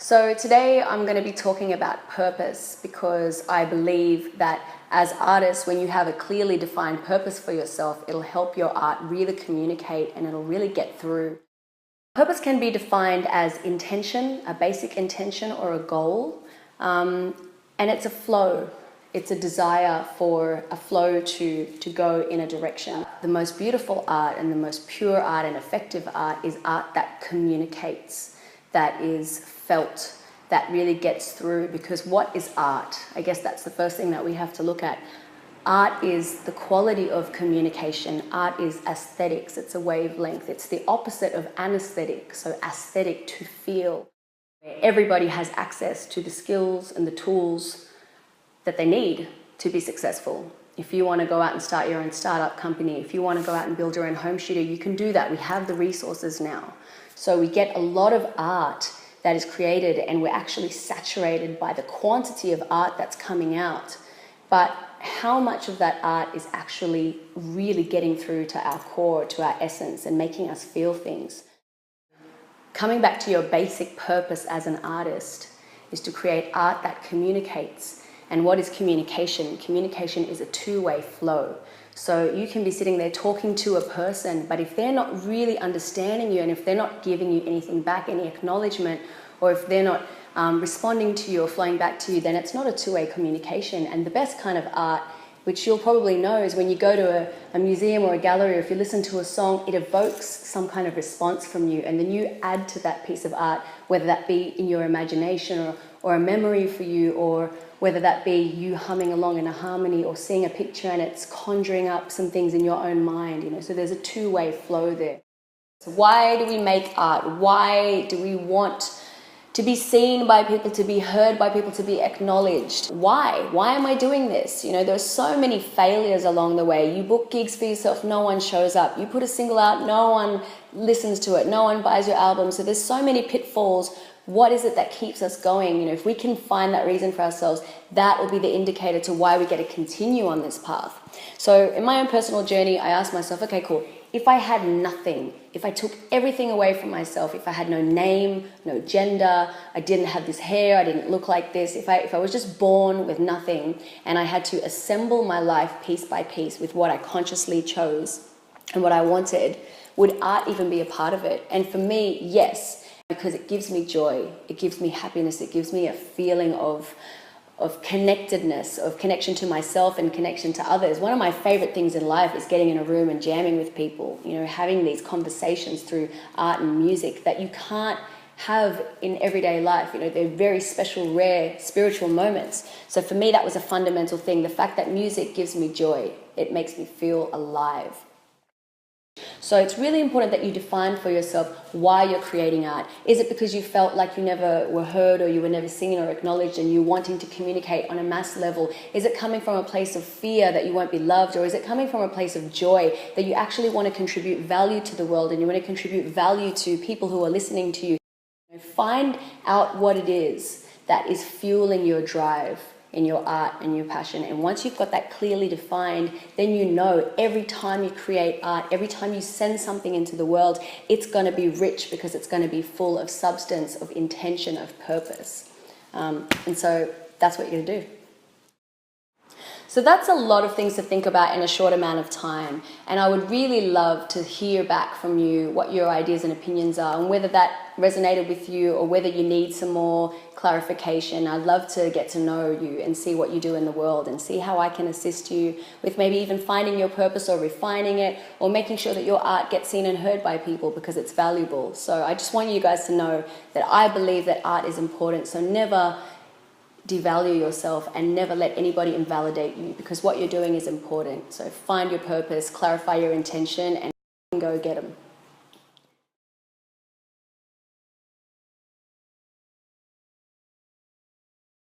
So today I'm going to be talking about purpose because I believe that as artists, when you have a clearly defined purpose for yourself, it'll help your art really communicate and it'll really get through. Purpose can be defined as intention, a basic intention or a goal, and it's a flow. It's a desire for a flow to go in a direction. The most beautiful art and the most pure art and effective art is art that communicates, that is felt, that really gets through. Because what is art? I guess that's the first thing that we have to look at. Art is the quality of communication. Art is aesthetics. It's a wavelength. It's the opposite of anesthetic, so aesthetic, to feel. Everybody has access to the skills and the tools that they need to be successful. If you want to go out and start your own startup company, if you want to go out and build your own home studio, you can do that. We have the resources now. So we get a lot of art that is created and we're actually saturated by the quantity of art that's coming out. But how much of that art is actually really getting through to our core, to our essence, and making us feel things? Coming back to your basic purpose as an artist is to create art that communicates. And what is communication? Communication is a two-way flow. So you can be sitting there talking to a person, but if they're not really understanding you and if they're not giving you anything back, any acknowledgement, or if they're not responding to you or flowing back to you, then it's not a two-way communication. And the best kind of art, which you'll probably know, is when you go to a museum or a gallery, or if you listen to a song, it evokes some kind of response from you, and then you add to that piece of art, whether that be in your imagination or a memory for you, or whether that be you humming along in a harmony or seeing a picture and it's conjuring up some things in your own mind, so there's a two-way flow there. So why do we make art? Why do we want to be seen by people, to be heard by people, to be acknowledged? Why? Why am I doing this? There's so many failures along the way. You book gigs for yourself, no one shows up. You put a single out, no one listens to it, no one buys your album. So there's so many pitfalls. What is it that keeps us going? If we can find that reason for ourselves, that will be the indicator to why we get to continue on this path. So in my own personal journey, I asked myself, okay, cool. If I had nothing, if I took everything away from myself, if I had no name, no gender, I didn't have this hair, I didn't look like this, if I was just born with nothing and I had to assemble my life piece by piece with what I consciously chose and what I wanted, would art even be a part of it? And for me, yes. Because it gives me joy, it gives me happiness, it gives me a feeling of connectedness, of connection to myself and connection to others. One of my favorite things in life is getting in a room and jamming with people, having these conversations through art and music that you can't have in everyday life. They're very special, rare, spiritual moments. So for me, that was a fundamental thing. The fact that music gives me joy, it makes me feel alive. So it's really important that you define for yourself why you're creating art. Is it because you felt like you never were heard or you were never seen or acknowledged and you're wanting to communicate on a mass level? Is it coming from a place of fear that you won't be loved, or is it coming from a place of joy that you actually want to contribute value to the world and you want to contribute value to people who are listening to you? Find out what it is that is fueling your drive in your art and your passion. And once you've got that clearly defined, then every time you create art, every time you send something into the world, it's going to be rich because it's going to be full of substance, of intention, of purpose. And so that's what you're going to do. So that's a lot of things to think about in a short amount of time. And I would really love to hear back from you what your ideas and opinions are, and whether that resonated with you or whether you need some more clarification. I'd love to get to know you and see what you do in the world and see how I can assist you with maybe even finding your purpose or refining it, or making sure that your art gets seen and heard by people because it's valuable. So I just want you guys to know that I believe that art is important. So never devalue yourself and never let anybody invalidate you, because what you're doing is important. So find your purpose, clarify your intention, and go get them.